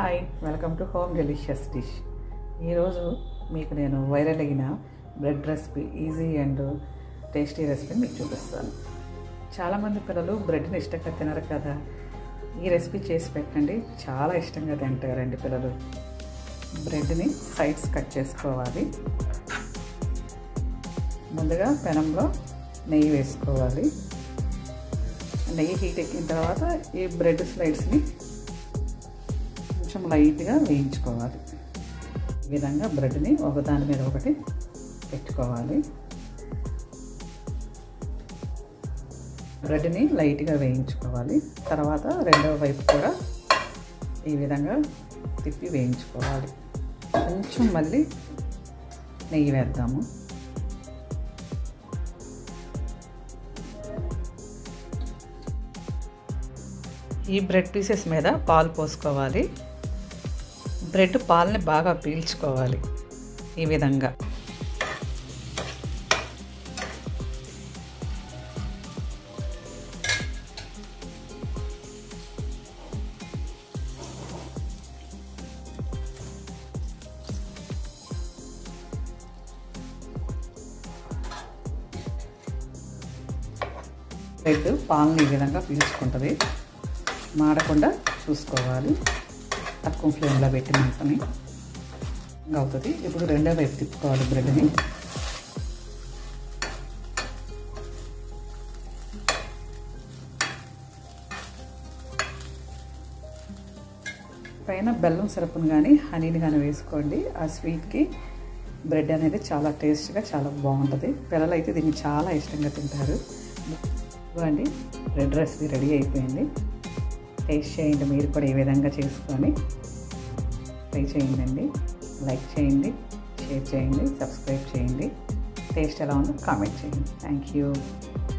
Hi, welcome to home delicious dish. ఈరోజు మీకు నేను వైరల్ అయిన bread recipe, easy and tasty recipe మీకు చూపిస్తాను. చాలామంది పిల్లలు బ్రెడ్ని ఇష్టంగా తినరు కదా. ఈ రెసిపీ చేసి పెట్టండి, చాలా ఇష్టంగా తింటారండి పిల్లలు. బ్రెడ్ని సైడ్స్ కట్ చేసుకోవాలి. ముందుగా పెనంలో నెయ్యి వేసుకోవాలి. నెయ్యి హీట్ ఎక్కిన తర్వాత ఈ బ్రెడ్ స్లైడ్స్ని కొంచెం లైట్గా వేయించుకోవాలి. ఈ విధంగా బ్రెడ్ని ఒకదాని మీద ఒకటి పెట్టుకోవాలి. బ్రెడ్ని లైట్గా వేయించుకోవాలి. తర్వాత రెండవ వైపు కూడా ఈ విధంగా తిప్పి వేయించుకోవాలి. కొంచెం మళ్ళీ నెయ్యి వేద్దాము. ఈ బ్రెడ్ పీసెస్ మీద పాలు పోసుకోవాలి. బ్రెడ్ పాలని బాగా పీల్చుకోవాలి. ఈ విధంగా బ్రెడ్ పాలని ఈ విధంగా పీల్చుకుంటుంది. మాడకుండా చూసుకోవాలి. తక్కువ ఫ్లేమ్లో పెట్టి మంటని అవుతుంది. ఇప్పుడు రెండో వైపు తిప్పుకోవాలి బ్రెడ్ని. పైన బెల్లం సిరప్ని కానీ హనీని కానీ వేసుకోండి. ఆ స్వీట్కి బ్రెడ్ అనేది చాలా టేస్ట్గా చాలా బాగుంటుంది. పిల్లలు అయితే దీన్ని చాలా ఇష్టంగా తింటారు. ఇవ్వండి, బ్రెడ్ రెసిపీ రెడీ అయిపోయింది. టేస్ట్ చేయండి. మీరు కూడా ఈ విధంగా చేసుకొని ట్రై చేయండి. లైక్ చేయండి, షేర్ చేయండి, సబ్స్క్రైబ్ చేయండి. టేస్ట్ ఎలా ఉందో కామెంట్ చేయండి. Thank you.